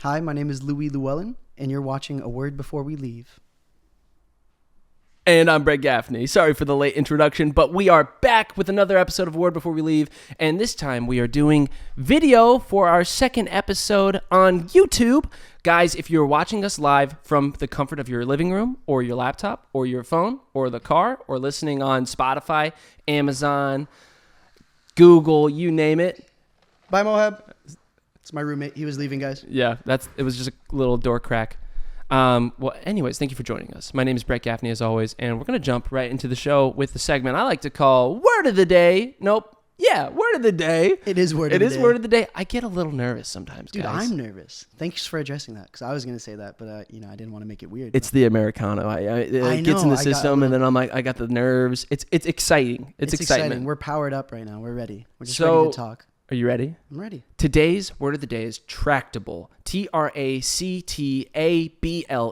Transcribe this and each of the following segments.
Hi, my name is Llewellyn, and you're watching A Word Before We Leave. And I'm Brett Gaffney. Sorry for the late introduction, but we are back with another episode of Word Before We Leave. And this time we are doing video for our second episode on YouTube. Guys, if you're watching us live from the comfort of your living room or your laptop or your phone or the car or listening on Spotify, Amazon, Google, you name it. Bye, Mohab. It's my roommate. He was leaving, guys. Yeah, it was just a little door crack. Well, anyways, thank you for joining us. My name is Brett Gaffney, as always, and we're going to jump right into the show with the segment I like to call Word of the Day. Nope. Yeah, Word of the Day. It is Word of the Day. It is Word of the Day. I get a little nervous sometimes, Dude, guys. I'm nervous. Thanks for addressing that, because I was going to say that, but I didn't want to make it weird. It's the Americano. It gets in the system, and then I'm like, I got the nerves. It's exciting. It's excitement. We're powered up right now. We're ready. We're just ready to talk. Are you ready? I'm ready. Today's word of the day is tractable. Tractable.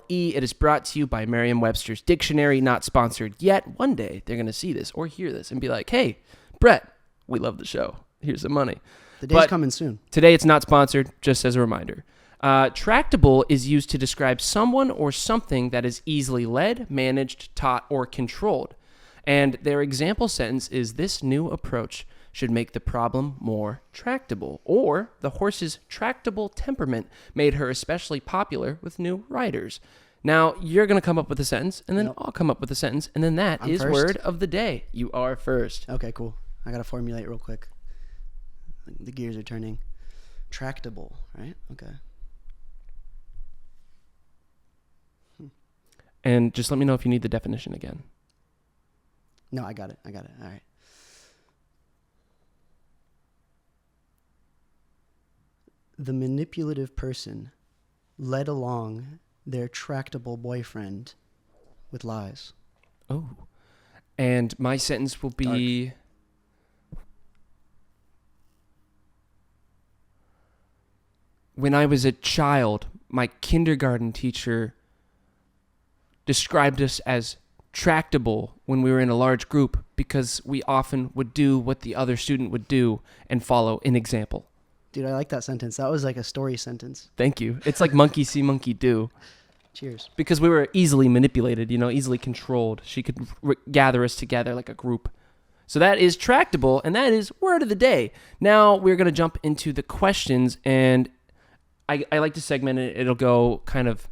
It is brought to you by Merriam-Webster's Dictionary, not sponsored yet. One day they're going to see this or hear this and be like, hey, Brett, we love the show. Here's some money. The day's coming soon. Today it's not sponsored, just as a reminder. Tractable is used to describe someone or something that is easily led, managed, taught, or controlled. And their example sentence is, this new approach should make the problem more tractable. Or the horse's tractable temperament made her especially popular with new riders. Now, you're going to come up with a sentence, and then I'll come up with a sentence, and then I'm is first. Word of the day. You are first. Okay, cool. I got to formulate real quick. The gears are turning. Tractable, right? Okay. And just let me know if you need the definition again. No, I got it. All right. The manipulative person led along their tractable boyfriend with lies. Oh. And my sentence will be... Dark. When I was a child, my kindergarten teacher described us as tractable when we were in a large group because we often would do what the other student would do and follow an example. Dude, I like that sentence. That was like a story sentence. Thank you. It's like monkey see, monkey do. Cheers. Because we were easily manipulated, easily controlled. She could gather us together like a group. So that is tractable, and that is word of the day. Now we're going to jump into the questions, and I like to segment it. It'll go kind of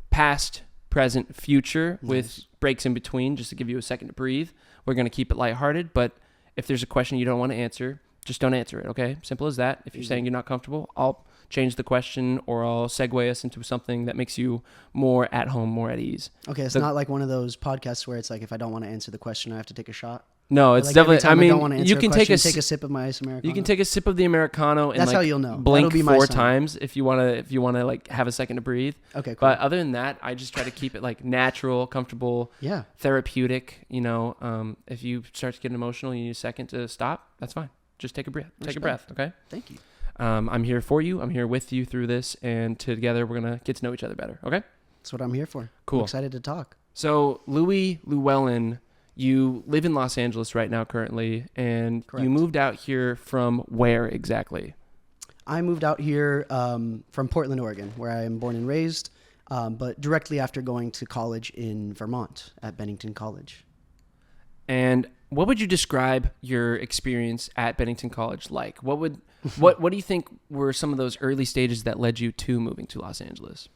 past, present, future with breaks in between just to give you a second to breathe. We're going to keep it lighthearted, but if there's a question you don't want to answer, just don't answer it, okay? Simple as that. If you're saying you're not comfortable, I'll change the question or I'll segue us into something that makes you more at home, more at ease. Okay, it's not like one of those podcasts where it's like if I don't want to answer the question, I have to take a shot. No, it's like definitely. I mean, you can take a sip of my ice Americano. You can take a sip of the Americano and that's how you'll know. Blink 4 times if you want to like have a second to breathe. Okay, cool. But other than that, I just try to keep it like natural, comfortable, therapeutic. If you start to get emotional, you need a second to stop. That's fine. Just take a breath. Take a breath. Okay. Thank you. I'm here for you. I'm here with you through this, and together we're gonna get to know each other better. Okay. That's what I'm here for. Cool. I'm excited to talk. So Llewellyn, you live in Los Angeles right now currently, and Correct. You moved out here from where exactly? I moved out here from Portland, Oregon, where I am born and raised, but directly after going to college in Vermont at Bennington College. And what would you describe your experience at Bennington College like? What do you think were some of those early stages that led you to moving to Los Angeles?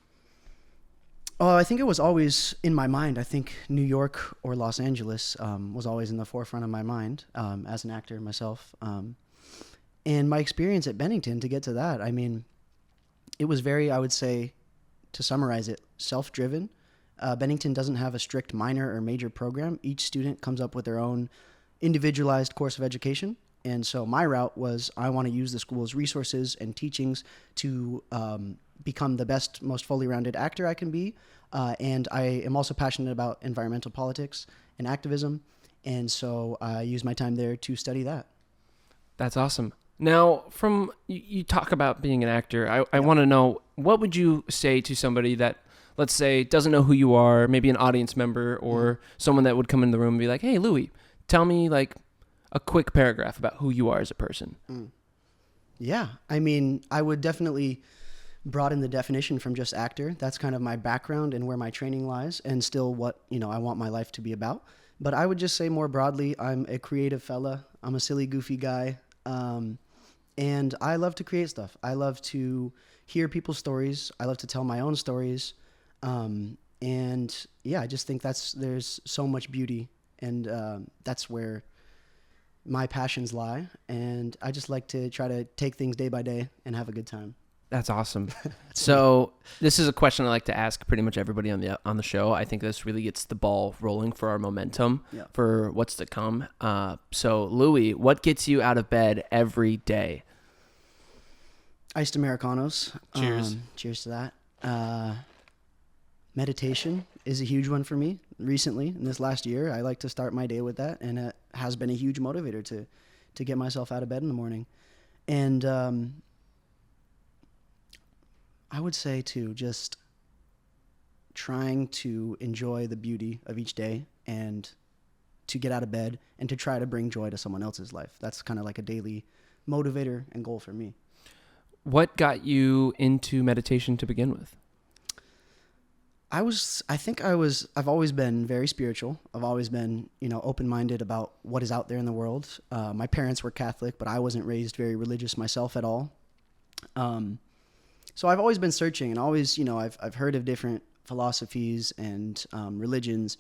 Oh, I think it was always in my mind. I think New York or Los Angeles was always in the forefront of my mind as an actor myself. And my experience at Bennington, to get to that, I mean, it was very, I would say, to summarize it, self-driven. Bennington doesn't have a strict minor or major program. Each student comes up with their own individualized course of education. And so my route was I want to use the school's resources and teachings to become the best, most fully rounded actor I can be. And I am also passionate about environmental politics and activism. And so I use my time there to study that. That's awesome. Now, from you talk about being an actor, I want to know, what would you say to somebody that, let's say, doesn't know who you are, maybe an audience member or someone that would come in the room and be like, hey, Louie, tell me like a quick paragraph about who you are as a person. Yeah. I mean, I would definitely broaden the definition from just actor. That's kind of my background and where my training lies, and still what, I want my life to be about. But I would just say more broadly, I'm a creative fella. I'm a silly, goofy guy. And I love to create stuff. I love to hear people's stories. I love to tell my own stories. And yeah, I just think there's so much beauty, and that's where my passions lie. And I just like to try to take things day by day and have a good time. That's awesome. So this is a question I like to ask pretty much everybody on the show. I think this really gets the ball rolling for our momentum for what's to come. So Louis, what gets you out of bed every day? Iced Americanos. Cheers. Cheers to that. Meditation is a huge one for me recently. In this last year, I like to start my day with that, and it has been a huge motivator to get myself out of bed in the morning. And I would say too, just trying to enjoy the beauty of each day and to get out of bed and to try to bring joy to someone else's life. That's kind of like a daily motivator and goal for me. What got you into meditation to begin with? I've always been very spiritual. I've always been, open-minded about what is out there in the world. My parents were Catholic, but I wasn't raised very religious myself at all. So I've always been searching, and always, I've heard of different philosophies and religions.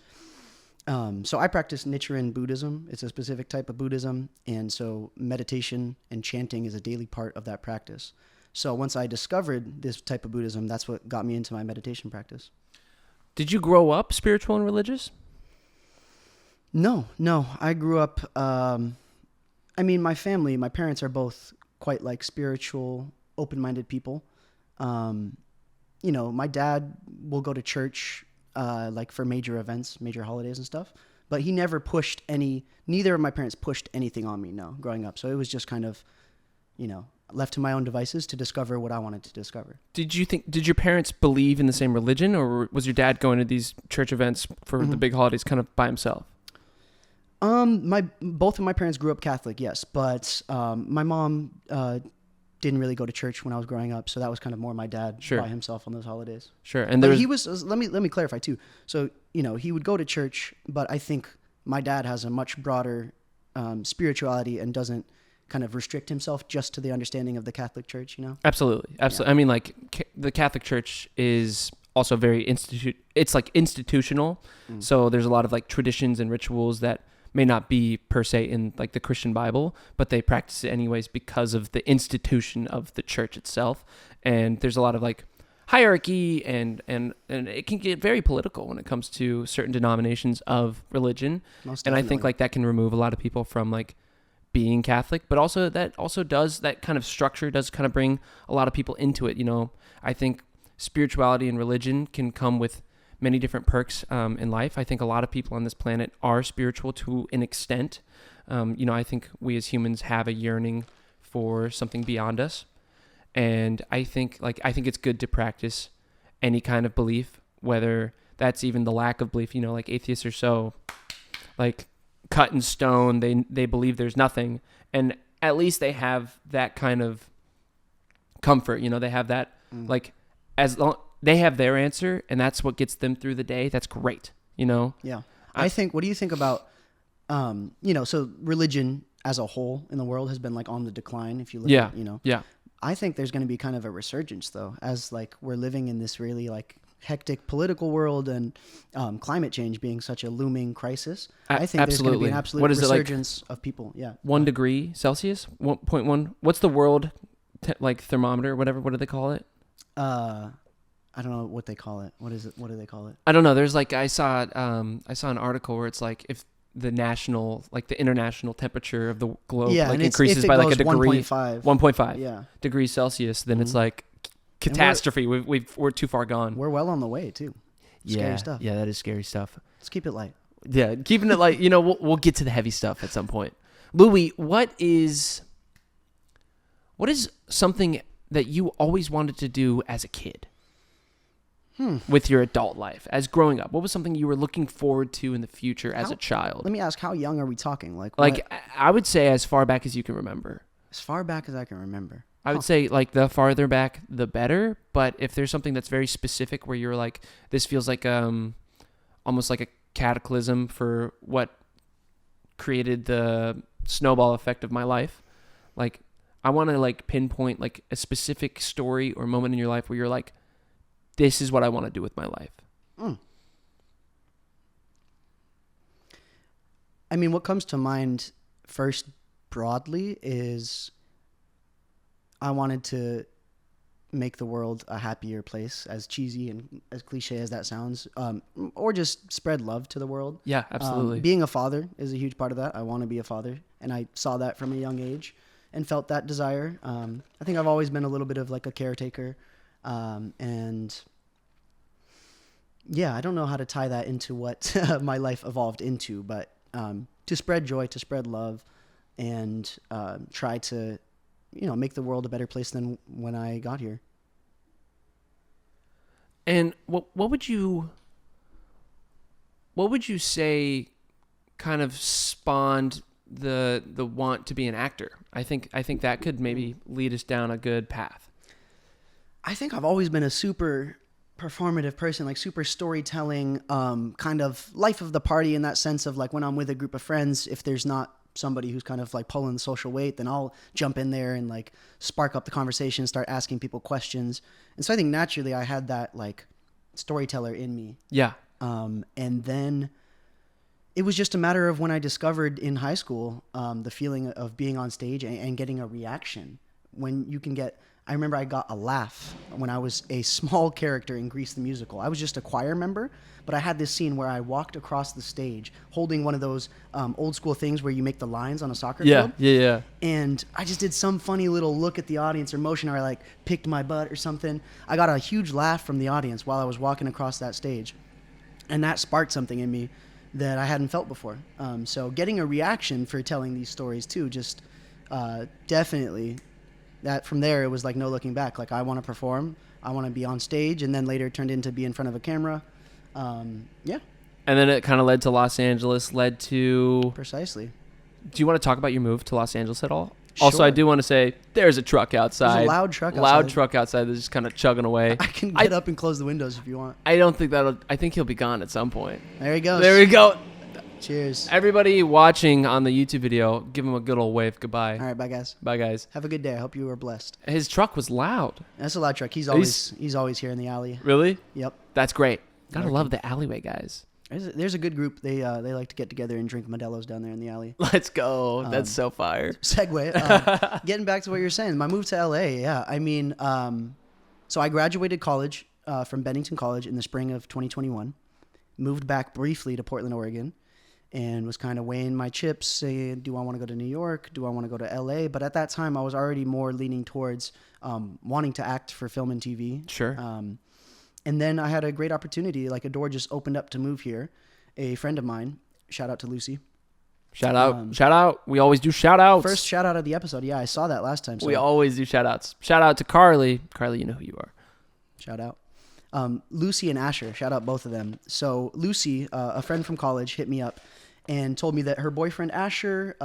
So I practice Nichiren Buddhism. It's a specific type of Buddhism, and so meditation and chanting is a daily part of that practice. So once I discovered this type of Buddhism, that's what got me into my meditation practice. Did you grow up spiritual and religious? No. I grew up, my parents are both quite like spiritual, open-minded people. My dad will go to church, like for major events, major holidays and stuff, but he never neither of my parents pushed anything on me, growing up. So it was just kind of, left to my own devices to discover what I wanted to discover. Did your parents believe in the same religion, or was your dad going to these church events for the big holidays kind of by himself? Both of my parents grew up Catholic, yes, but my mom didn't really go to church when I was growing up, so that was kind of more my dad by himself on those holidays. Sure, and but he was. Let me clarify too. So he would go to church, but I think my dad has a much broader spirituality and doesn't kind of restrict himself just to the understanding of the Catholic Church. Absolutely. Yeah. The Catholic Church is also very it's like institutional. So there's a lot of like traditions and rituals that may not be per se in like the Christian Bible, but they practice it anyways because of the institution of the church itself. And there's a lot of like hierarchy and it can get very political when it comes to certain denominations of religion. Most and I definitely. think like that can remove a lot of people from like being Catholic, but also that kind of structure does kind of bring a lot of people into it. I think spirituality and religion can come with many different perks in life. I think a lot of people on this planet are spiritual to an extent. I think we as humans have a yearning for something beyond us. And I think it's good to practice any kind of belief, whether that's even the lack of belief, like atheists are so like cut in stone. They believe there's nothing. And at least they have that kind of comfort, they have that like as long they have their answer and that's what gets them through the day. That's great. Yeah. I think, what do you think about, so religion as a whole in the world has been like on the decline. If you look at, Yeah. I think there's going to be kind of a resurgence though, as like we're living in this really like hectic political world and climate change being such a looming crisis. I think there's going to be an absolute resurgence of people. Yeah. 1 degree Celsius, 1.1. What's the world thermometer, whatever? What do they call it? I don't know what they call it. What is it? What do they call it? I don't know. There's like, I saw an article where it's like if the international temperature of the globe increases by like a degree, 1.5 degrees Celsius, then it's like catastrophe. We're too far gone. We're well on the way too. Scary stuff. Yeah, that is scary stuff. Let's keep it light. Yeah, keeping it light. We'll get to the heavy stuff at some point. Louis, what is something that you always wanted to do as a kid? With your adult life, as growing up, what was something you were looking forward to in the future as a child? Let me ask, how young are we talking? I would say as far back as you can remember. As far back as I can remember. I would say like the farther back, the better. But if there's something that's very specific where you're like, this feels like almost like a cataclysm for what created the snowball effect of my life. Like I want to like pinpoint like a specific story or moment in your life where you're like, this is what I want to do with my life. I mean, what comes to mind first broadly is I wanted to make the world a happier place, as cheesy and as cliche as that sounds, or just spread love to the world. Yeah, absolutely. Being a father is a huge part of that. I want to be a father, and I saw that from a young age and felt that desire. I think I've always been a little bit of like a caretaker, and yeah, I don't know how to tie that into what my life evolved into, but to spread joy, to spread love, and try to, make the world a better place than when I got here. And what would you say kind of spawned the want to be an actor? I think that could maybe lead us down a good path. I think I've always been a super performative person, like super storytelling, kind of life of the party in that sense of like when I'm with a group of friends, if there's not somebody who's kind of like pulling the social weight, then I'll jump in there and like spark up the conversation, start asking people questions. And so I think naturally I had that like storyteller in me. Yeah. And then it was just a matter of when I discovered in high school the feeling of being on stage and getting a reaction. When you can get, I remember I got a laugh when I was a small character in Grease the Musical. I was just a choir member, but I had this scene where I walked across the stage holding one of those old school things where you make the lines on a soccer field. Yeah. And I just did some funny little look at the audience or motion, or I like picked my butt or something. I got a huge laugh from the audience while I was walking across that stage. And that sparked something in me that I hadn't felt before. So getting a reaction for telling these stories too, just definitely... that from there, it was like no looking back. Like I want to perform, I want to be on stage, and then later turned into be in front of a camera. Yeah. And then it kind of led to Los Angeles, led to... Precisely. Do you want to talk about your move to Los Angeles at all? Sure. Also, I do want to say there's a truck outside. There's a loud truck outside. Loud truck outside that's just kind of chugging away. I can get up and close the windows if you want. I don't think I think he'll be gone at some point. There he goes. There we go. Cheers. Everybody watching on the YouTube video, give him a good old wave goodbye. All right, bye guys. Bye guys. Have a good day. I hope you were blessed. His truck was loud. That's a loud truck. He's always here in the alley. Really? Yep. That's great. Gotta love the alleyway guys. There's a good group. They like to get together and drink Modelo's down there in the alley. Let's go. That's so fire. Segue. Getting back to what you're saying, my move to LA. Yeah, I mean, so I graduated college from Bennington College in the spring of 2021. Moved back briefly to Portland, Oregon, and was kind of weighing my chips, saying, do I want to go to New York? Do I want to go to LA? But at that time, I was already more leaning towards wanting to act for film and TV. Sure. And then I had a great opportunity, like a door just opened up to move here. A friend of mine, shout out to Lucy. Shout out. We always do shout outs. First shout out of the episode. Yeah, I saw that last time. So we always do shout outs. Shout out to Carly. Carly, you know who you are. Shout out. Lucy and Asher, shout out both of them. So Lucy, a friend from college, hit me up and told me that her boyfriend Asher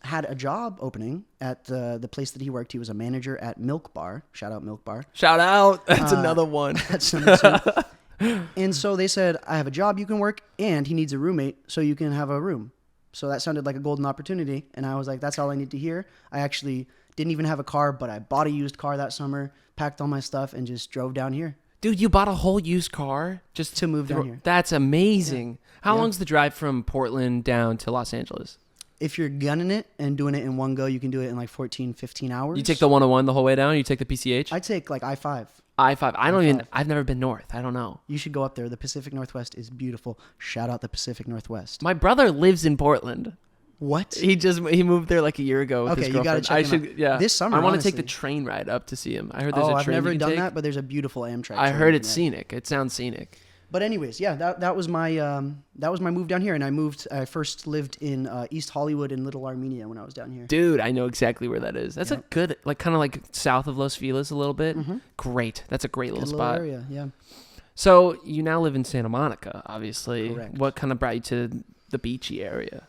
had a job opening at the place that he worked. He was a manager at Milk Bar. Shout out Milk Bar. Shout out. That's another one. That's number 2. And so they said, I have a job you can work, and he needs a roommate so you can have a room. So that sounded like a golden opportunity. And I was like, that's all I need to hear. I actually didn't even have a car, but I bought a used car that summer, packed all my stuff, and just drove down here. Dude, you bought a whole used car just to move down here. That's amazing. Yeah. How long's the drive from Portland down to Los Angeles? If you're gunning it and doing it in one go, you can do it in like 14, 15 hours. You take the 101 the whole way down? You take the PCH? I take like I-5. I-5. I've never been north. I don't know. You should go up there. The Pacific Northwest is beautiful. Shout out the Pacific Northwest. My brother lives in Portland. What? He moved there like a year ago with his girlfriend. You gotta check him out. Yeah. This summer, I want to honestly. take the train ride up to see him. I heard there's a train I've never you can done take. that, but there's a beautiful Amtrak. I heard it's scenic. It sounds scenic. But anyways, yeah, that was my move down here, and I first lived in East Hollywood in Little Armenia when I was down here. Dude, I know exactly where that is. That's a good, like kind of like south of Los Feliz a little bit. Mm-hmm. Great. That's a great little spot. Area, yeah. So you now live in Santa Monica, obviously. Correct. What kind of brought you to the beachy area?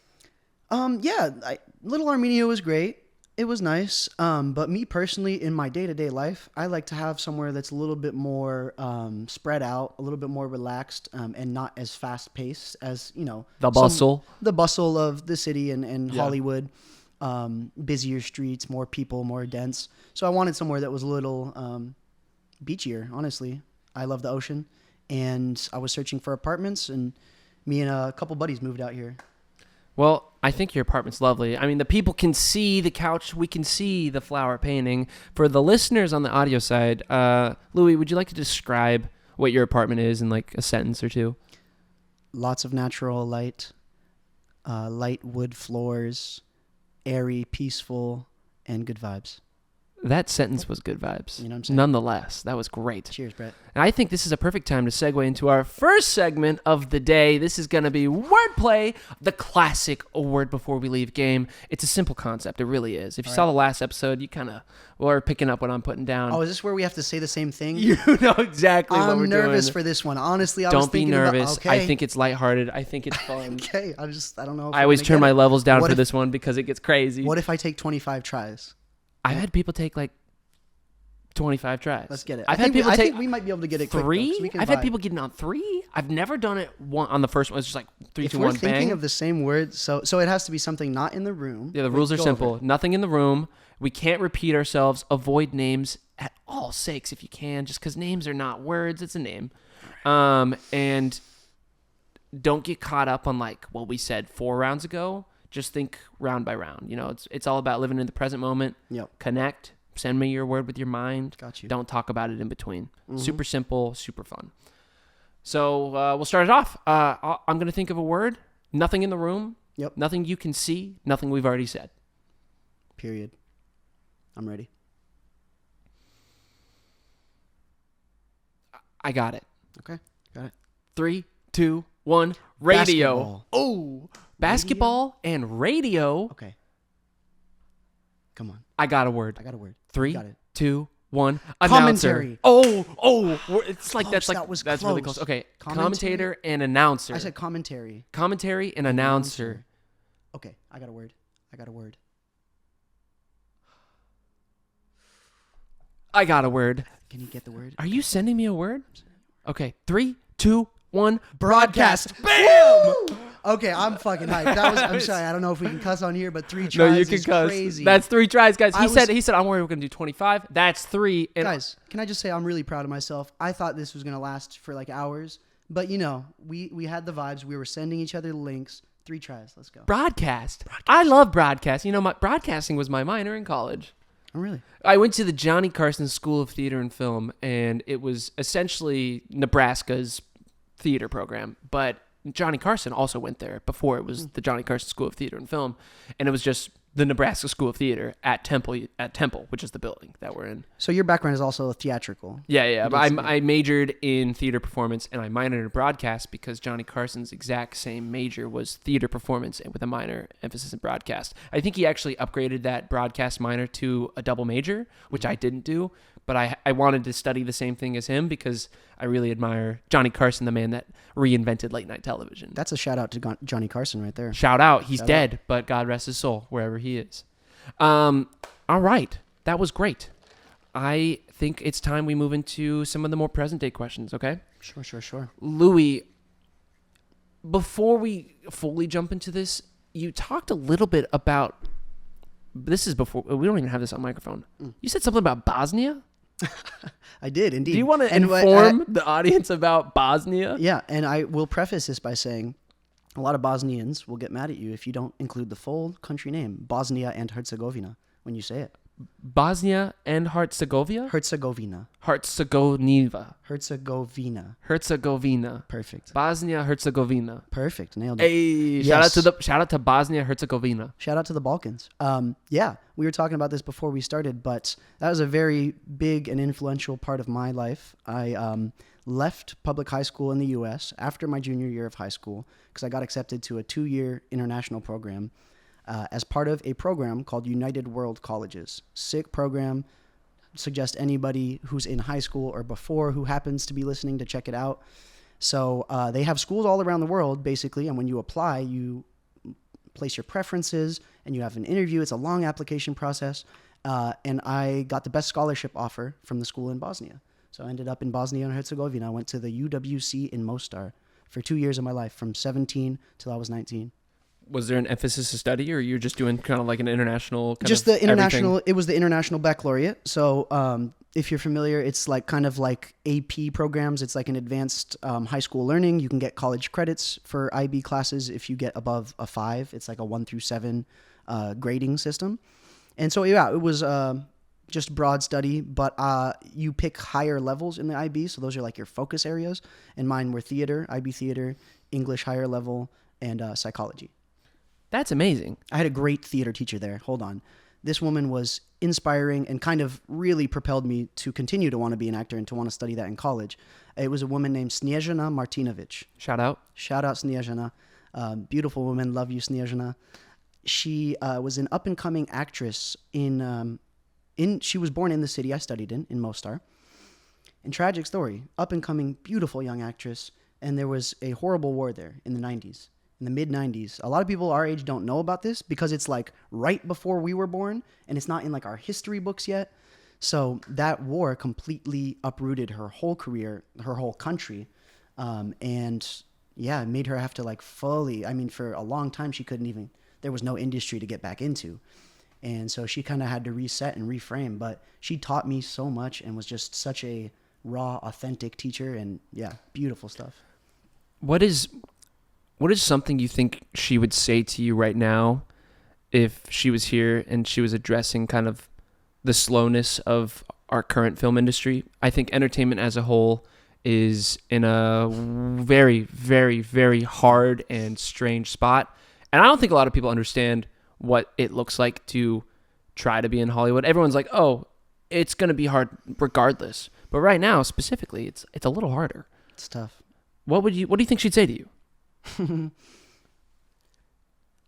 Little Armenia was great. It was nice. But me personally, in my day-to-day life, I like to have somewhere that's a little bit more spread out, a little bit more relaxed, and not as fast-paced as, The bustle. the bustle of the city and Yeah. Hollywood. Busier streets, more people, more dense. So I wanted somewhere that was a little beachier, honestly. I love the ocean. And I was searching for apartments, and me and a couple buddies moved out here. Well, I think your apartment's lovely. I mean, the people can see the couch. We can see the flower painting. For the listeners on the audio side, Louis, would you like to describe what your apartment is in like a sentence or two? Lots of natural light, light wood floors, airy, peaceful, and good vibes. That sentence was good vibes. You know what I'm saying? Nonetheless, that was great. Cheers, Brett. And I think this is a perfect time to segue into our first segment of the day. This is going to be wordplay, the classic a word before we leave game. It's a simple concept. It really is. If you saw the last episode, you kind of were picking up what I'm putting down. Oh, is this where we have to say the same thing? You know exactly what we're doing. I'm nervous for this one. Honestly, I was Don't be thinking nervous. okay. I think it's lighthearted. I think it's fun. Okay, I don't know. If I I'm always gonna turn get my it. levels down What for if- this one because it gets crazy. What if I take 25 tries? I've had people take like 25 tries. Let's get it. I've had people I take think we might be able to get it quick, though, 'cause we three. can I've had vibe. people getting on 3. I've never done it on the first one. It's just like 3, If 2, we're 1, thinking bang. of the same word, so it has to be something not in the room. Yeah, the Wait, rules are go simple. over it. Nothing in the room. We can't repeat ourselves. Avoid names at all sakes if you can, just because names are not words. It's a name. And don't get caught up on like what we said 4 rounds ago. Just think round by round. It's all about living in the present moment. Yep. Connect. Send me your word with your mind. Got you. Don't talk about it in between. Mm-hmm. Super simple, super fun. So we'll start it off. I'm going to think of a word. Nothing in the room. Yep. Nothing you can see. Nothing we've already said. Period. I'm ready. I got it. Okay. Got it. 3, 2, 1. Radio. Basketball. Oh, basketball and radio. Okay. Come on. I got a word. I got a word. 3, Got it. 2, 1. Commentary. Announcer. It's like Close. That was that's really close. close. Okay, Commentary? commentator and announcer. I said commentary. Commentary and announcer. Okay. I got a word. I got a word. Can you get the word? Are you sending me a word? Okay, 3, 2, 1. Broadcast. Bam! Okay, I'm fucking hyped. I'm sorry. I don't know if we can cuss on here, but 3 tries No, you can is cuss. crazy. That's 3 tries, guys. I He said I'm worried we're gonna do 25. That's 3. And Guys, can I just say I'm really proud of myself? I thought this was gonna last for like hours, but we had the vibes. We were sending each other links. 3 tries. Let's go. broadcast. I love broadcast. My broadcasting was my minor in college. Oh, really? I went to the Johnny Carson School of Theater and Film, and it was essentially Nebraska's theater program. But Johnny Carson also went there before it was the Johnny Carson School of Theater and Film, and it was just the Nebraska School of Theater at Temple, which is the building that we're in. So your background is also theatrical. Yeah. did But say. I majored in theater performance, and I minored in broadcast because Johnny Carson's exact same major was theater performance with a minor emphasis in broadcast. I think he actually upgraded that broadcast minor to a double major, which I didn't do. But I wanted to study the same thing as him because I really admire Johnny Carson, the man that reinvented late night television. That's a shout out to Johnny Carson right there. Shout out. He's Shout dead, but God rest his soul wherever he is. All right. That was great. I think it's time we move into some of the more present day questions, okay? Sure. Louis, before we fully jump into this, you talked a little bit about, this is before, we don't even have this on microphone. You said something about Bosnia? I did indeed. Do you want to And what- inform the audience about Bosnia? Yeah, and I will preface this by saying a lot of Bosnians will get mad at you if you don't include the full country name, Bosnia and Herzegovina, when you say it. Bosnia and Herzegovina? Herzegovina. Herzegovina. Perfect. Bosnia Herzegovina. Perfect. Nailed it. Hey, Yes. shout out to Bosnia Herzegovina. Shout out to the Balkans. Yeah, we were talking about this before we started, but that was a very big and influential part of my life. I left public high school in the U.S. after my junior year of high school because I got accepted to a 2-year international program as part of a program called United World Colleges. Sick program. Suggest anybody who's in high school or before who happens to be listening to check it out. So they have schools all around the world, basically, and when you apply, you place your preferences, and you have an interview. It's a long application process. And I got the best scholarship offer from the school in Bosnia. So I ended up in Bosnia and Herzegovina. I went to the UWC in Mostar for 2 years of my life, from 17 till I was 19. Was there an emphasis to study, or you're just doing kind of like an international kind Just of the international, everything? it was the international baccalaureate. So if you're familiar, it's like kind of like AP programs. It's like an advanced high school learning. You can get college credits for IB classes if you get above a 5. It's like a 1 through 7 grading system. And so, yeah, it was just broad study, but you pick higher levels in the IB. So those are like your focus areas. And mine were theater, IB theater, English higher level, and psychology. That's amazing. I had a great theater teacher there. Hold on. This woman was inspiring and kind of really propelled me to continue to want to be an actor and to want to study that in college. It was a woman named Snezhana Martinovic. Shout out. Shout out Snezhana. Beautiful woman. Love you, Snezhana. She was an up-and-coming actress she was born in the city I studied in Mostar. And tragic story, up-and-coming, beautiful young actress, and there was a horrible war there in the 90s. In the mid-90s. A lot of people our age don't know about this because it's like right before we were born and it's not in like our history books yet. So that war completely uprooted her whole career, her whole country. And yeah, it made her have to like fully, I mean, for a long time, there was no industry to get back into. And so she kind of had to reset and reframe, but she taught me so much and was just such a raw, authentic teacher. And yeah, beautiful stuff. What is something you think she would say to you right now if she was here and she was addressing kind of the slowness of our current film industry? I think entertainment as a whole is in a very, very, very hard and strange spot. And I don't think a lot of people understand what it looks like to try to be in Hollywood. Everyone's like, oh, it's going to be hard regardless. But right now, specifically, it's a little harder. It's tough. What do you think she'd say to you?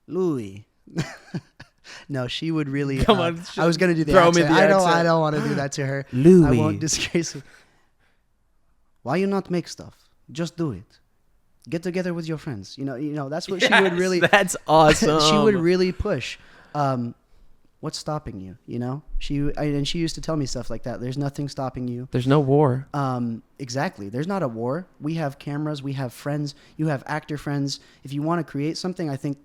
Louis. No, she would really. Come on, I was gonna do the throw accent. me the accent. I don't want to do that to her. Louis. I won't disgrace it. Why you not make stuff? Just do it. Get together with your friends. You know. That's what she would really. That's awesome. She would really push. What's stopping you? You know. She used to tell me stuff like that. There's nothing stopping you. There's no war. Exactly. There's not a war. We have cameras. We have friends. You have actor friends. If you want to create something, I think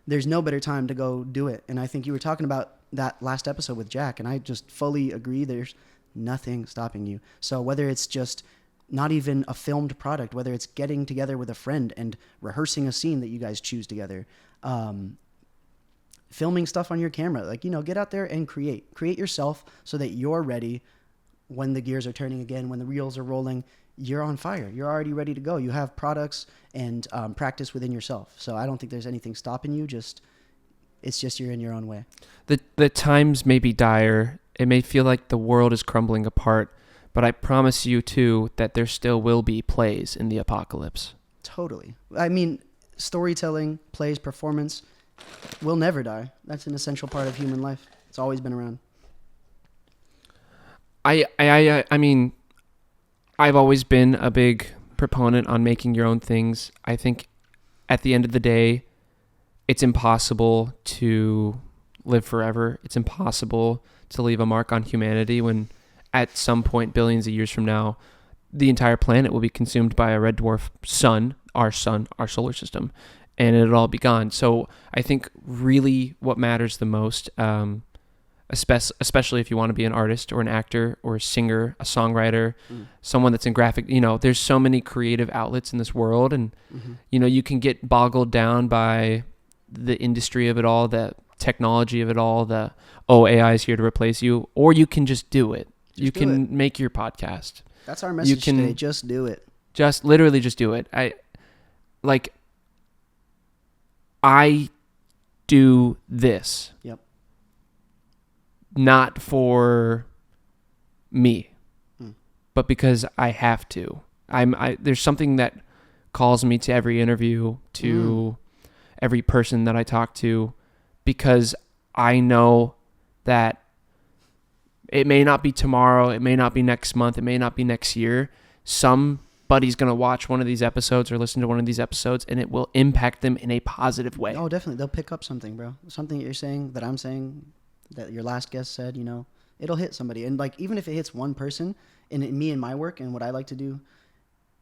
there's no better time to go do it. And I think you were talking about that last episode with Jack, and I just fully agree. There's nothing stopping you. So whether it's just not even a filmed product, whether it's getting together with a friend and rehearsing a scene that you guys choose together, filming stuff on your camera, like, get out there and create yourself so that you're ready when the gears are turning again, when the reels are rolling. You're on fire. You're already ready to go. You have products and practice within yourself. So I don't think there's anything stopping you. It's just you're in your own way. The times may be dire. It may feel like the world is crumbling apart, but I promise you too that there still will be plays in the apocalypse. Totally. I mean, storytelling, plays, performance will never die. That's an essential part of human life. It's always been around. I mean, I've always been a big proponent on making your own things. I think at the end of the day, it's impossible to live forever. It's impossible to leave a mark on humanity when at some point, billions of years from now, the entire planet will be consumed by a red dwarf sun, our solar system, and it'll all be gone. So I think really what matters the most, especially if you want to be an artist or an actor or a singer, a songwriter, someone that's in graphic, there's so many creative outlets in this world, and you can get boggled down by the industry of it all, the technology of it all, AI is here to replace you, or you can just do it. You can make your podcast. That's our message today. Just do it. Just literally just do it. I do this. Yep. Not for me, but because I have to. There's something that calls me to every interview, to every person that I talk to, because I know that it may not be tomorrow, it may not be next month, it may not be next year. Some buddy's going to watch one of these episodes or listen to one of these episodes, and it will impact them in a positive way. Oh, definitely. They'll pick up something, bro. Something that you're saying, that I'm saying, that your last guest said, it'll hit somebody. And like, even if it hits one person, me and my work and what I like to do,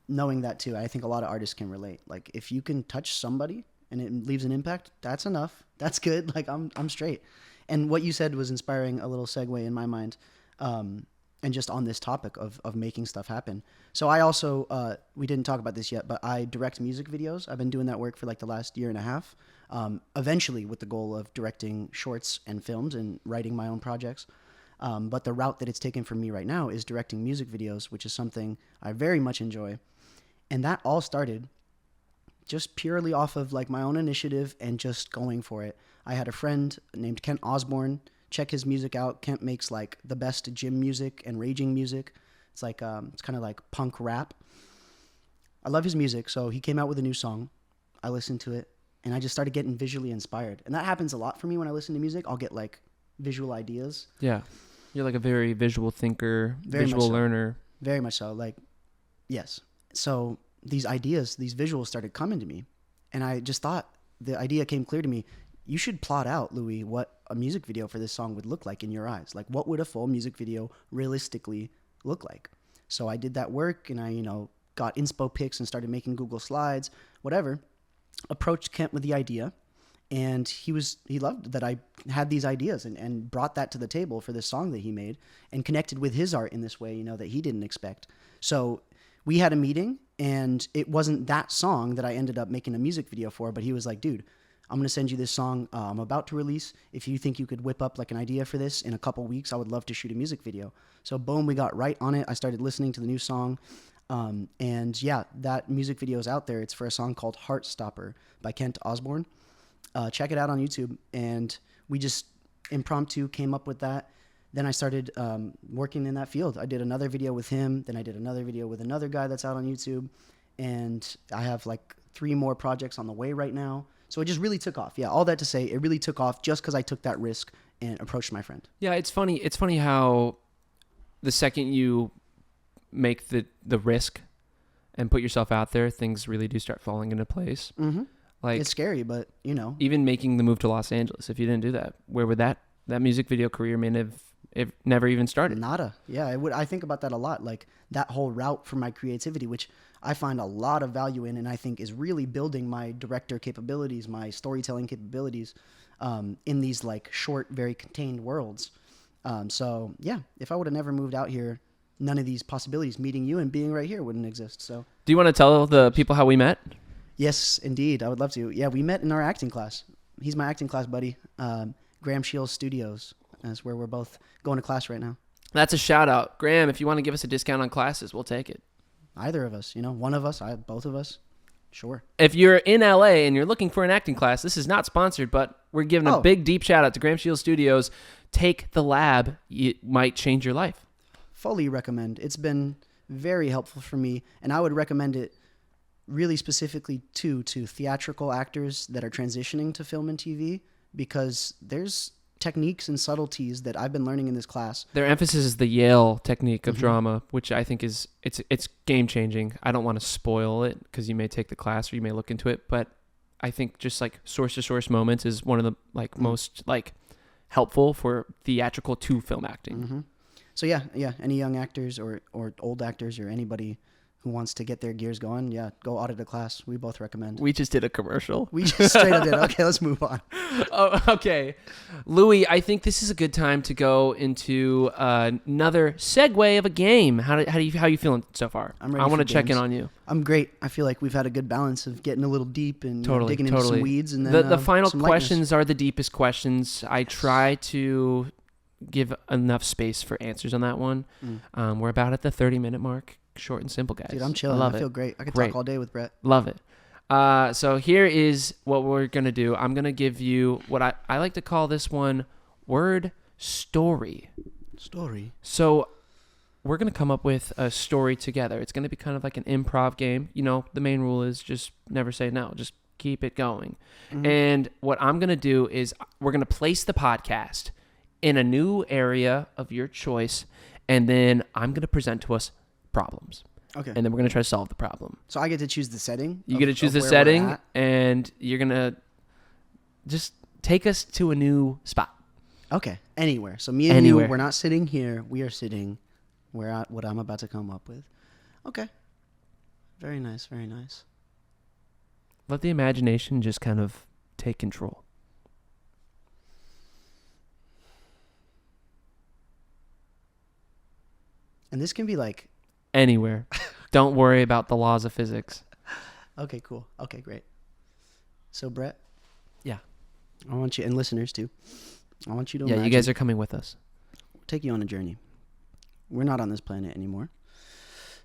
knowing that too, I think a lot of artists can relate. Like, if you can touch somebody and it leaves an impact, that's enough. That's good. Like, I'm straight. And what you said was inspiring a little segue in my mind. And just on this topic of making stuff happen. So I also, we didn't talk about this yet, but I direct music videos. I've been doing that work for like the last year and a half, eventually with the goal of directing shorts and films and writing my own projects. But the route that it's taken for me right now is directing music videos, which is something I very much enjoy. And that all started just purely off of like my own initiative and just going for it. I had a friend named Kent Osborne. Check his music out. Kent makes like the best gym music and raging music. It's like it's kind of like punk rap. I love his music, so he came out with a new song. I listened to it, and I just started getting visually inspired. And that happens a lot for me when I listen to music. I'll get like visual ideas. Yeah, you're like a very visual thinker, Very visual much so. learner. Very much so. Like, yes. So these ideas, these visuals started coming to me, and I just thought the idea came clear to me. You should plot out, Louis, what a music video for this song would look like in your eyes. Like, what would a full music video realistically look like? So I did that work, and I, got inspo pics and started making Google Slides, whatever. Approached Kent with the idea, and he loved that I had these ideas and brought that to the table for this song that he made and connected with his art in this way, that he didn't expect. So we had a meeting, and it wasn't that song that I ended up making a music video for, but he was like, dude, I'm going to send you this song I'm about to release. If you think you could whip up like an idea for this in a couple weeks, I would love to shoot a music video. So boom, we got right on it. I started listening to the new song. And yeah, that music video is out there. It's for a song called Heartstopper by Kent Osborne. Check it out on YouTube. And we just impromptu came up with that. Then I started working in that field. I did another video with him. Then I did another video with another guy that's out on YouTube. And I have like 3 more projects on the way right now. So it just really took off. Yeah, all that to say, it really took off just because I took that risk and approached my friend. Yeah, it's funny. It's funny how the second you make the risk and put yourself out there, things really do start falling into place. Mm-hmm. Like, it's scary, but even making the move to Los Angeles. If you didn't do that, where would that music video career may have never even started? Nada. Yeah, it would. I think about that a lot. Like that whole route for my creativity, which I find a lot of value in, and I think is really building my director capabilities, my storytelling capabilities, in these like short, very contained worlds. So yeah, if I would have never moved out here, none of these possibilities, meeting you and being right here, wouldn't exist. So do you want to tell the people how we met? Yes, indeed. I would love to. Yeah, we met in our acting class. He's my acting class buddy. Graham Shields Studios. That's where we're both going to class right now. That's a shout out. Graham, if you want to give us a discount on classes, we'll take it. Either of us, one of us, both of us. Sure. If you're in LA and you're looking for an acting class, this is not sponsored, but we're giving a big, deep shout out to Graham Shields Studios. Take the lab. It might change your life. Fully recommend. It's been very helpful for me, and I would recommend it really specifically to theatrical actors that are transitioning to film and TV, because there's techniques and subtleties that I've been learning in this class. Their emphasis is the Yale technique of drama, which I think is it's game changing. I don't want to spoil it because you may take the class or you may look into it, but I think just like source to source moments is one of the most helpful for theatrical to film acting. Mm-hmm. So yeah, any young actors or old actors or anybody who wants to get their gears going, go audit a class. We both recommend. We just did a commercial. We just straight up did. Okay, let's move on. Oh, okay. Louis, I think this is a good time to go into another segue of a game. How you feeling so far? I'm ready. I want to check in on you. I'm great. I feel like we've had a good balance of getting a little deep and digging into some weeds. And then the final questions are the deepest questions. I try to give enough space for answers on that one. We're about at the 30-minute mark. Short and simple, guys. Dude, I'm chilling. I feel great. I could talk all day with Brett. Love it. So here is what we're going to do. I'm going to give you what I like to call this one word story. Story. So we're going to come up with a story together. It's going to be kind of like an improv game. The main rule is just never say no. Just keep it going. Mm-hmm. And what I'm going to do is we're going to place the podcast in a new area of your choice, and then I'm going to present to us problems. Okay. and then we're going to try to solve the problem. So I get to choose the setting? You get to choose the where we're setting, at? and you're going to just take us to a new spot. Okay. Anywhere. So me and Anywhere. you, we're not sitting here. We are sitting where what I'm about to come up with. Okay. Very nice. Very nice. Let the imagination just kind of take control. And this can be like, Anywhere. Don't worry about the laws of physics. okay, cool. Okay, great. So Brett, Yeah. I want you, and listeners too, I want you to Yeah, imagine, you guys are coming with us. take you on a journey. We're not on this planet anymore.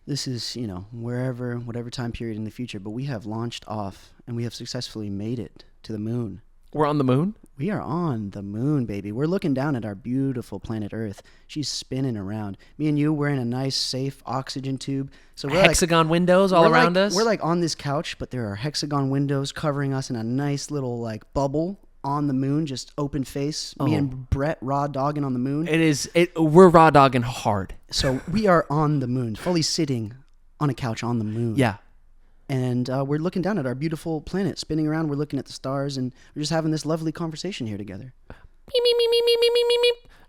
This is, whatever time period in the future, but we have launched off and we have successfully made it to the moon. We're on the moon? We are on the moon, baby. We're looking down at our beautiful planet Earth. She's spinning around. Me and you, we're in a nice, safe oxygen tube. So we're Hexagon windows all around us? We're like on this couch, but there are hexagon windows covering us in a nice little like bubble on the moon, just open face. Me and Brett raw dogging on the moon. We're raw dogging hard. So we are on the moon, fully sitting on a couch on the moon. Yeah. And we're looking down at our beautiful planet, spinning around. We're looking at the stars, and we're just having this lovely conversation here together.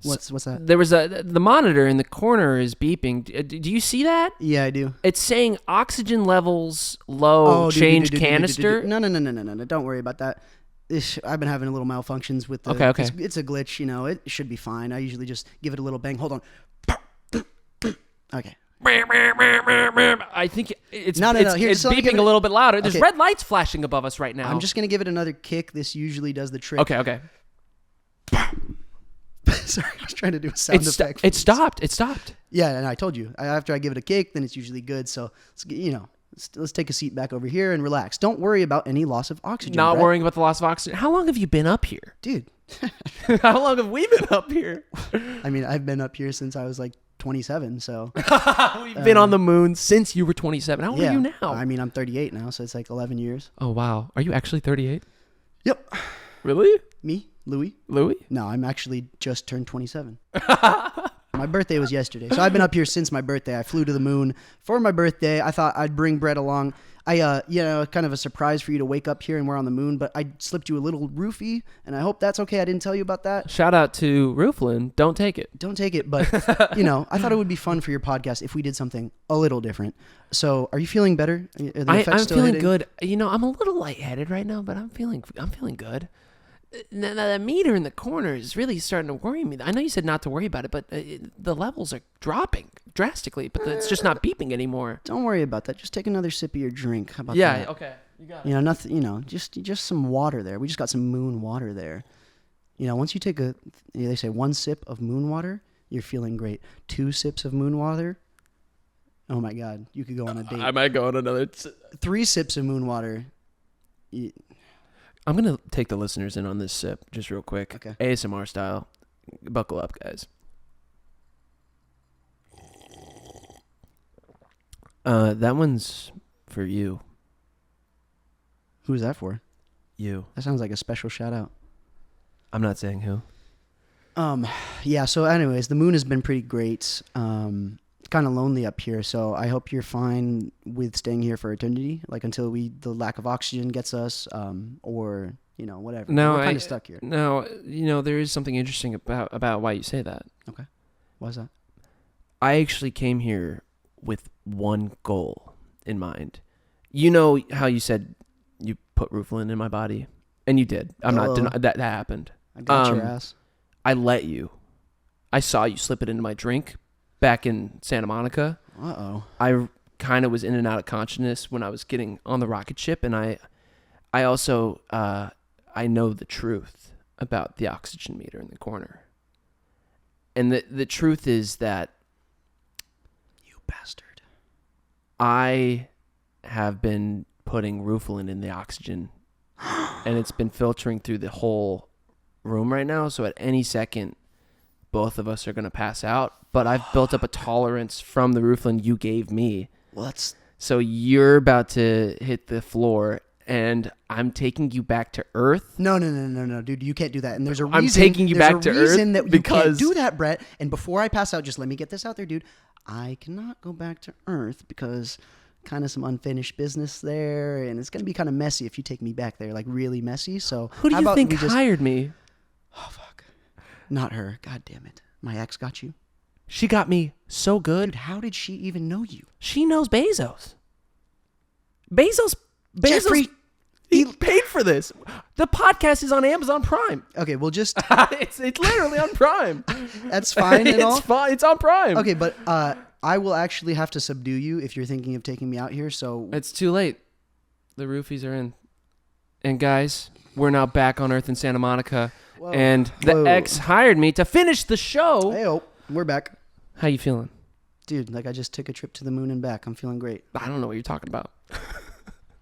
What's that? There was the monitor in the corner is beeping. Do you see that? Yeah, I do. It's saying oxygen levels low, change canister. No. Don't worry about that. I've been having a little malfunctions with the. Okay. It's a glitch, It should be fine. I usually just give it a little bang. Hold on. Okay. I think it's No. it's beeping a little bit louder. There's Okay. red lights flashing above us right now. I'm just gonna give it another kick. This usually does the trick. Okay. Sorry, I was trying to do a sound effect. It stopped. Yeah, and I told you. After I give it a kick, then it's usually good. So let's take a seat back over here and relax. Don't worry about any loss of oxygen. Not Brett. worrying about the loss of oxygen. How long have you been up here? Dude. How long have we been up here? I mean, I've been up here since I was like 27. So We've been on the moon since you were 27. How old are you now? I mean, I'm 38 now, so it's like 11 years. Oh wow, are you actually 38? Yep. Really? Me, Louis? No, I'm actually just turned 27. My birthday was yesterday, so I've been up here since my birthday. I flew to the moon for my birthday. I thought I'd bring Brett along. Kind of a surprise for you to wake up here and we're on the moon, but I slipped you a little roofie, and I hope that's okay. I didn't tell you about that. Shout out to Llewellyn. Don't take it. Don't take it, but I thought it would be fun for your podcast if we did something a little different. So, are you feeling better? Are the effects I'm still feeling hitting? good. I'm a little lightheaded right now, but I'm feeling good. Now, that meter in the corner is really starting to worry me. I know you said not to worry about it, but the levels are dropping drastically, but it's just not beeping anymore. Don't worry about that. Just take another sip of your drink. How about that? Okay. You got it. Nothing, just some water there. We just got some moon water there. Once you take they say 1 sip of moon water, you're feeling great. 2 sips of moon water, oh my God, you could go on a date. I might go on another. 3 sips of moon water. I'm going to take the listeners in on this sip just real quick. Okay. ASMR style. Buckle up, guys. That one's for you. Who's that for? You. That sounds like a special shout out. I'm not saying who. Yeah, so anyways, the moon has been pretty great. It's kind of lonely up here, so I hope you're fine with staying here for eternity, like until the lack of oxygen gets us, or whatever. No, we're kind of stuck here. No, there is something interesting about why you say that. Okay, why is that? I actually came here with one goal in mind. You know how you said you put Llewellyn in my body, and you did. I'm not denying that happened. I got your ass. I let you. I saw you slip it into my drink back in Santa Monica. Uh-oh. I kind of was in and out of consciousness when I was getting on the rocket ship, and I also I know the truth about the oxygen meter in the corner. And the truth is that you bastard. I have been putting Llewellyn in the oxygen, and it's been filtering through the whole room right now, so at any second both of us are going to pass out, but I've built up a tolerance from the Llewellyn you gave me. Well, that's... So you're about to hit the floor, and I'm taking you back to Earth. No, dude, you can't do that. And there's a reason. I'm taking you back to Earth that you because- can't do that, Brett. And before I pass out, just let me get this out there, dude. I cannot go back to Earth because kind of some unfinished business there, and it's gonna be kind of messy if you take me back there, like really messy. So Who do how you about think we just- hired me? Oh fuck, not her. God damn it, my ex got you, She got me so good. dude. How did she even know you? She knows Bezos. Bezos. Jeffrey. He paid for this. The podcast is on Amazon Prime. Okay, we'll just. it's literally on Prime. That's fine and all. It's fine. It's on Prime. Okay, but I will actually have to subdue you if you're thinking of taking me out here. So It's too late. The roofies are in. And guys, we're now back on Earth in Santa Monica. Whoa. And the Whoa. ex hired me to finish the show. Hey, we're back, How you feeling? dude. Like I just took a trip to the moon and back. I'm feeling great. I don't know what you're talking about.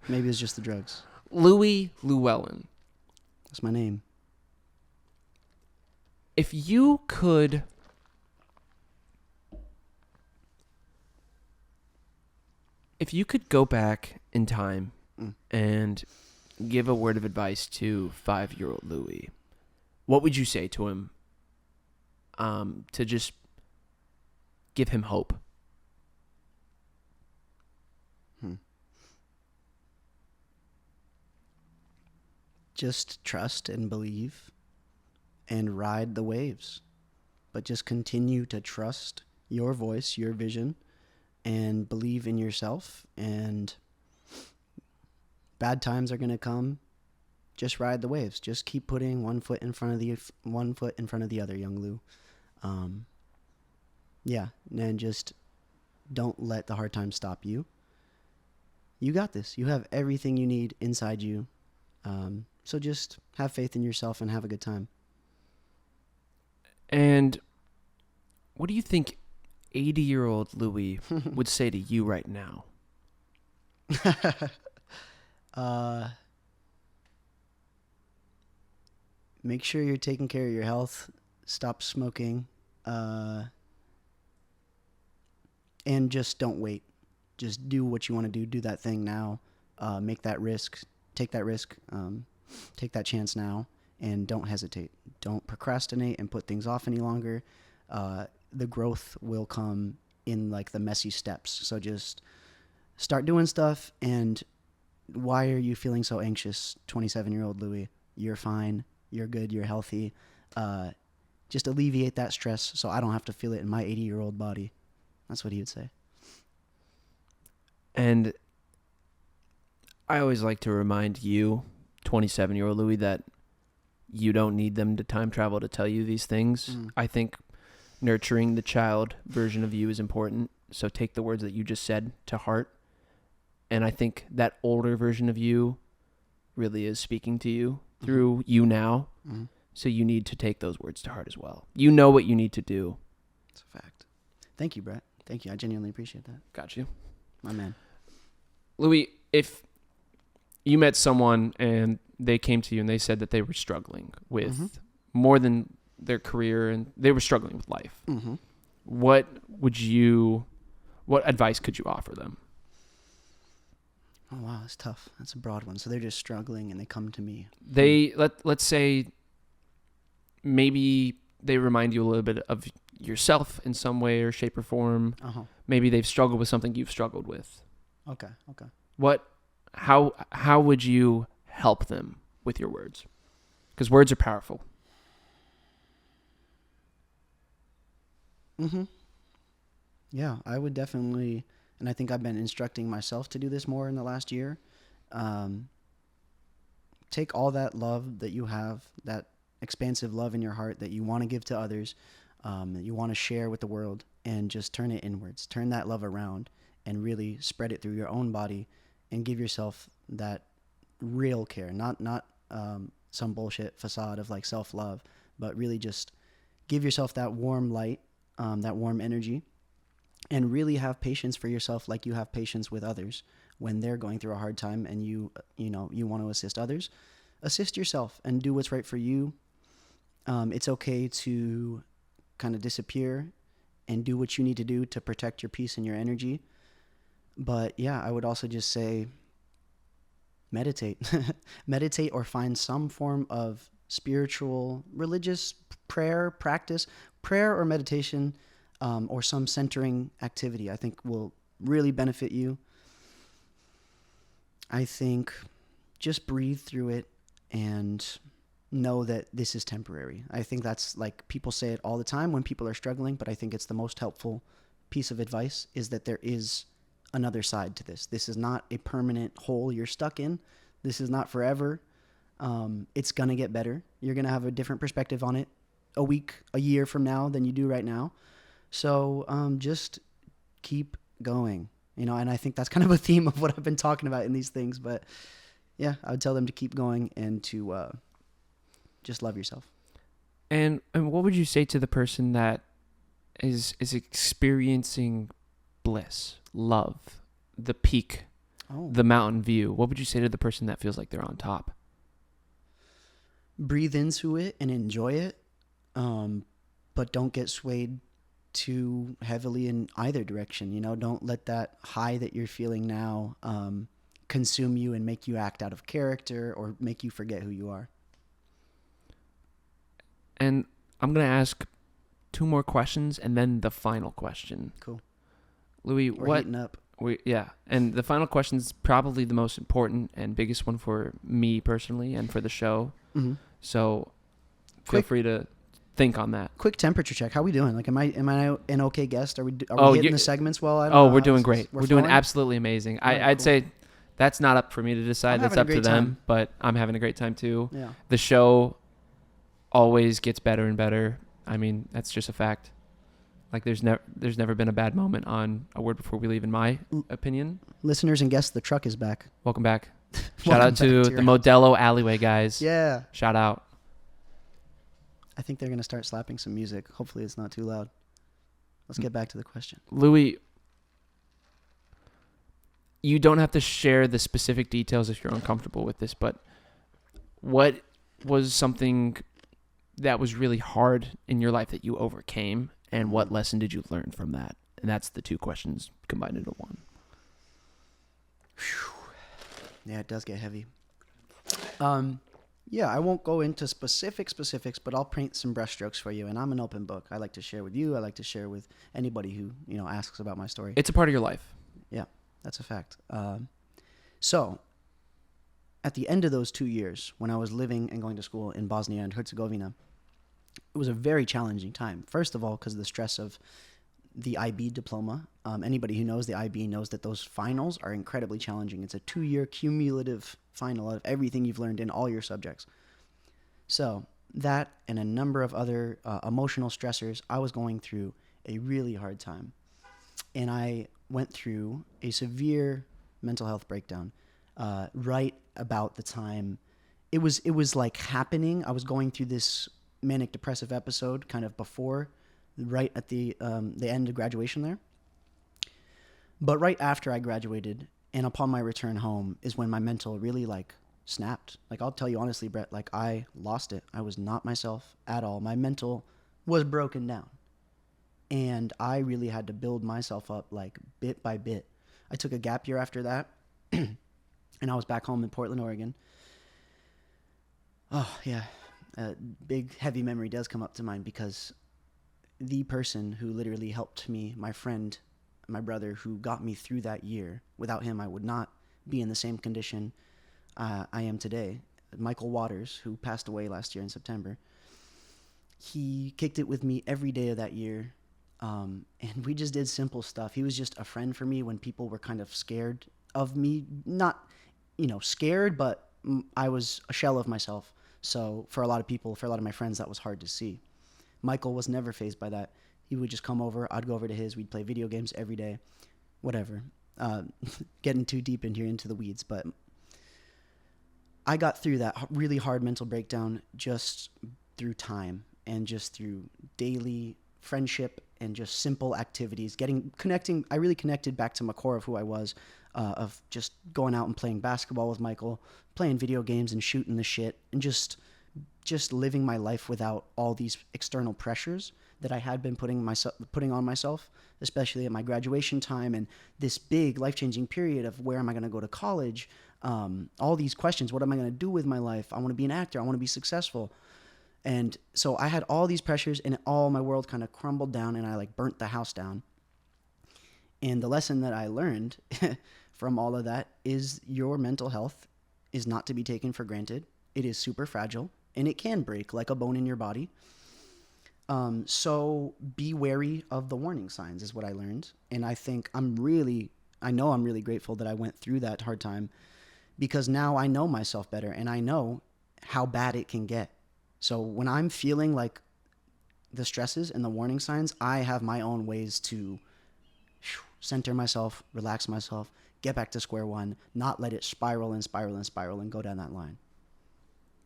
Maybe it's just the drugs. Louis Llewellyn. That's my name. If you could go back in time and give a word of advice to 5-year-old Louis, what would you say to him to just give him hope? Just trust and believe and ride the waves. But just continue to trust your voice, your vision, and believe in yourself. And bad times are going to come. Just ride the waves. Just keep putting one foot in front of the other, young Lou. Yeah, and just don't let the hard times stop you. You got this. You have everything you need inside you. So just have faith in yourself and have a good time. And what do you think 80-year-old Louis would say to you right now? Make sure you're taking care of your health. Stop smoking. And just don't wait. Just do what you want to do. Do that thing now. Make that risk. Take that risk. Take that chance now. And don't hesitate. Don't procrastinate and put things off any longer. The growth will come in like the messy steps. So just start doing stuff. And why are you feeling so anxious, 27-year-old Louis? You're fine. You're good. You're healthy. Just alleviate that stress so I don't have to feel it in my 80-year-old body. That's what he would say. And I always like to remind you, 27-year-old Louis, that you don't need them to time travel to tell you these things. I think nurturing the child version of you is important. So take the words that you just said to heart. And I think that older version of you really is speaking to you through you now. So you need to take those words to heart as well. You know what you need to do. It's a fact. Thank you, Brett. Thank you. I genuinely appreciate that. Got you. My man. Louis, if you met someone and they came to you and they said that they were struggling with more than their career and they were struggling with life, what advice could you offer them? Oh, wow. That's tough. That's a broad one. So they're just struggling and they come to me. Let's say maybe they remind you a little bit of yourself in some way or shape or form. Maybe they've struggled with something you've struggled with. Okay. How would you help them with your words? Because words are powerful. Yeah, I would definitely, and I think I've been instructing myself to do this more in the last year. Take all that love that you have, that expansive love in your heart that you want to give to others, that you want to share with the world, and just turn it inwards. Turn that love around and really spread it through your own body and give yourself that real care, not some bullshit facade of like self-love, but really just give yourself that warm light, that warm energy, and really have patience for yourself like you have patience with others when they're going through a hard time and you want to assist others. Assist yourself and do what's right for you. It's okay to kind of disappear and do what you need to do to protect your peace and your energy. But yeah, I would also just say meditate. Meditate or find some form of spiritual, religious prayer practice, prayer or meditation, or some centering activity, I think will really benefit you. I think just breathe through it and know that this is temporary. I think that's like people say it all the time when people are struggling, but I think it's the most helpful piece of advice is that there is another side to this. This is not a permanent hole you're stuck in. This is not forever. It's going to get better. You're going to have a different perspective on it a week, a year from now than you do right now. So just keep going, and I think that's kind of a theme of what I've been talking about in these things. But yeah, I would tell them to keep going and to just love yourself. And what would you say to the person that is experiencing bliss, love, the peak, the mountain view? What would you say to the person that feels like they're on top? Breathe into it and enjoy it, but don't get swayed too heavily in either direction. Don't let that high that you're feeling now consume you and make you act out of character or make you forget who you are. And I'm going to ask 2 more questions and then the final question. Cool. Louis, We're heating up. And the final question is probably the most important and biggest one for me personally and for the show. Mm-hmm. So feel free to think on that. Quick temperature check. How are we doing? Like, am I an okay guest? Are we hitting the segments well? I don't know. We're doing great. We're doing absolutely amazing. Right, I'd cool. say that's not up for me to decide. That's up to them. Time. But I'm having a great time too. Yeah. The show always gets better and better. I mean, that's just a fact. Like there's never been a bad moment on A Word Before We Leave, in my opinion. Listeners and guests, the truck is back. Welcome back. Shout out to the Modelo Alleyway guys. Yeah. Shout out. I think they're going to start slapping some music. Hopefully it's not too loud. Let's get back to the question. Louis, you don't have to share the specific details if you're uncomfortable with this, but what was something that was really hard in your life that you overcame, and what lesson did you learn from that? And that's the 2 questions combined into one. Yeah, it does get heavy. Yeah, I won't go into specifics, but I'll paint some brushstrokes for you, and I'm an open book. I like to share with you. I like to share with anybody who, asks about my story. It's a part of your life. Yeah, that's a fact. So, at the end of those 2 years, when I was living and going to school in Bosnia and Herzegovina, it was a very challenging time. First of all, because of the stress of the IB diploma. Anybody who knows the IB knows that those finals are incredibly challenging. It's a 2-year cumulative final of everything you've learned in all your subjects. So that and a number of other emotional stressors, I was going through a really hard time. And I went through a severe mental health breakdown right about the time. It was like happening. I was going through this manic depressive episode kind of before, right at the end of graduation there. But right after I graduated and upon my return home is when my mental really snapped. I'll tell you honestly, Brett, I lost it. I was not myself at all. My mental was broken down. And I really had to build myself up bit by bit. I took a gap year after that and I was back home in Portland, Oregon. Oh, yeah. A big, heavy memory does come up to mind because the person who literally helped me, my friend, my brother, who got me through that year, without him, I would not be in the same condition I am today. Michael Waters, who passed away last year in September, he kicked it with me every day of that year. And we just did simple stuff. He was just a friend for me when people were kind of scared of me. Not, scared, but I was a shell of myself. So for a lot of people, for a lot of my friends, that was hard to see. Michael was never fazed by that. He would just come over. I'd go over to his. We'd play video games every day. Whatever. Getting too deep into the weeds. But I got through that really hard mental breakdown just through time and just through daily friendship and just simple activities. Connecting. I really connected back to my core of who I was, of just going out and playing basketball with Michael, playing video games and shooting the shit, and just living my life without all these external pressures that I had been putting on myself, especially at my graduation time and this big life-changing period of where am I going to go to college? All these questions. What am I going to do with my life? I want to be an actor. I want to be successful. And so I had all these pressures, and all my world kind of crumbled down, and I like burnt the house down. And the lesson that I learned from all of that is your mental health is not to be taken for granted. It is super fragile, and it can break like a bone in your body. So be wary of the warning signs is what I learned. And I think I'm really grateful that I went through that hard time, because now I know myself better and I know how bad it can get. So when I'm feeling like the stresses and the warning signs, I have my own ways to center myself, relax myself, get back to square one, not let it spiral and spiral and spiral and go down that line.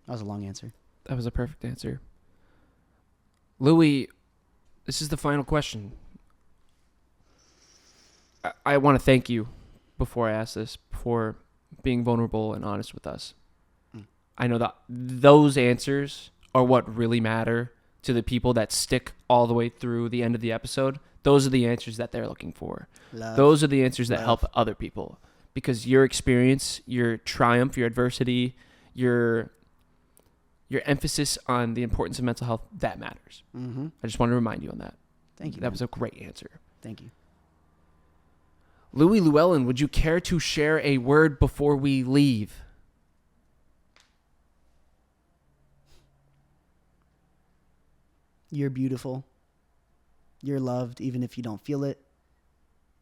That was a long answer. That was a perfect answer. Louis, this is the final question. I want to thank you before I ask this, for being vulnerable and honest with us. I know that those answers are what really matter to the people that stick all the way through the end of the episode. Those are the answers that they're looking for. Love. Those are the answers that help other people, because your experience, your triumph, your adversity, your emphasis on the importance of mental health, that matters. Mm-hmm. I just want to remind you on that. Thank you. That was a great answer. Thank you. Louis Llewellyn, would you care to share a word before we leave? You're beautiful. You're loved, even if you don't feel it.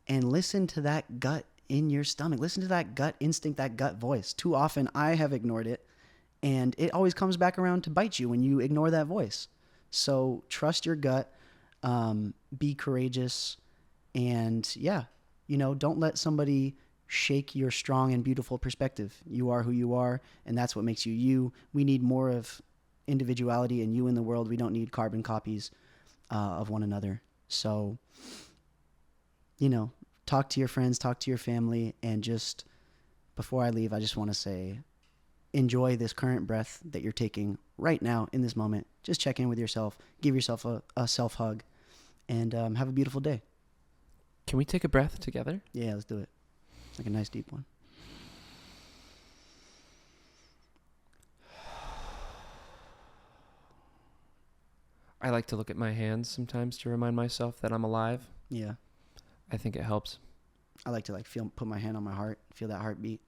And listen to that gut in your stomach. Listen to that gut instinct, that gut voice. Too often I have ignored it, and it always comes back around to bite you when you ignore that voice. So trust your gut, be courageous, and don't let somebody shake your strong and beautiful perspective. You are who you are, and that's what makes you you. We need more of individuality and you in the world. We don't need carbon copies of one another. So, talk to your friends, talk to your family, and just before I leave, I just want to say, enjoy this current breath that you're taking right now in this moment. Just check in with yourself, give yourself a self hug, and have a beautiful day. Can we take a breath together? Yeah, let's do it. Like a nice deep one. I like to look at my hands sometimes to remind myself that I'm alive. Yeah. I think it helps. I like to put my hand on my heart, feel that heartbeat.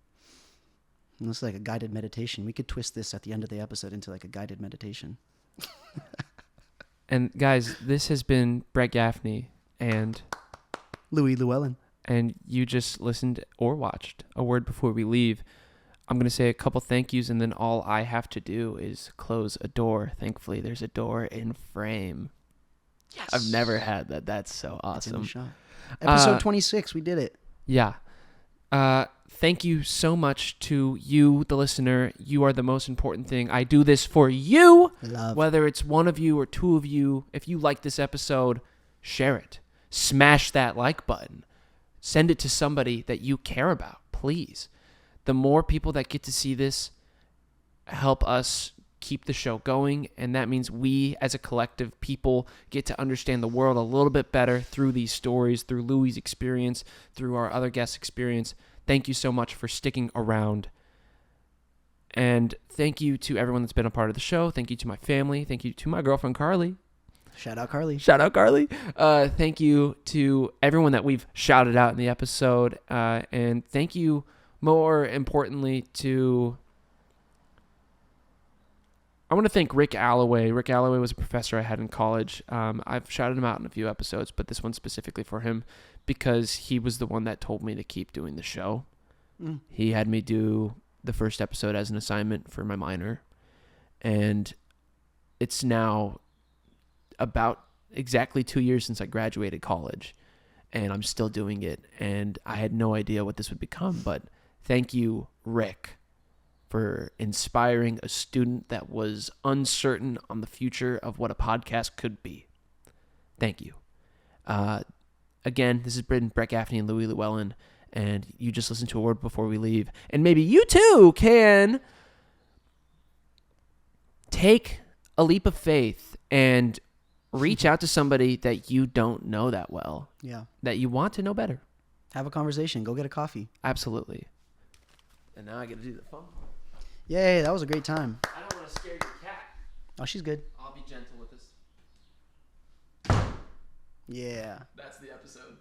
And it's like a guided meditation. We could twist this at the end of the episode into like a guided meditation. And guys, this has been Brett Gaffney and Louis Llewellyn. And you just listened or watched A Word Before We Leave. I'm going to say a couple thank yous, and then all I have to do is close a door. Thankfully, there's a door in frame. Yes. I've never had that. That's so That's in the awesome. shot. Episode 26, we did it. Yeah. Thank you so much to you, the listener. You are the most important thing. I do this for you. Love. Whether it's one of you or two of you. If you like this episode, share it. Smash that like button. Send it to somebody that you care about, please. The more people that get to see this help us keep the show going, and that means we as a collective people get to understand the world a little bit better through these stories, through Louis' experience, through our other guests' experience. Thank you so much for sticking around. And thank you to everyone that's been a part of the show. Thank you to my family. Thank you to my girlfriend, Carly. Shout out, Carly. Shout out, Carly. Thank you to everyone that we've shouted out in the episode. And thank you, more importantly, I want to thank Rick Alloway. Rick Alloway was a professor I had in college. I've shouted him out in a few episodes, but this one's specifically for him because he was the one that told me to keep doing the show. He had me do the first episode as an assignment for my minor, and it's now about exactly 2 years since I graduated college, and I'm still doing it, and I had no idea what this would become, but thank you, Rick, for inspiring a student that was uncertain on the future of what a podcast could be. Thank you. Again, this has been Brett Gaffney and Louis Llewellyn, and you just listened to A Word Before We Leave, and maybe you too can take a leap of faith and reach out to somebody that you don't know that well, Yeah. that you want to know better. Have a conversation. Go get a coffee. Absolutely. And now I get to do the phone. Yay, that was a great time. I don't want to scare your cat. Oh, she's good. I'll be gentle with this. Yeah. That's the episode.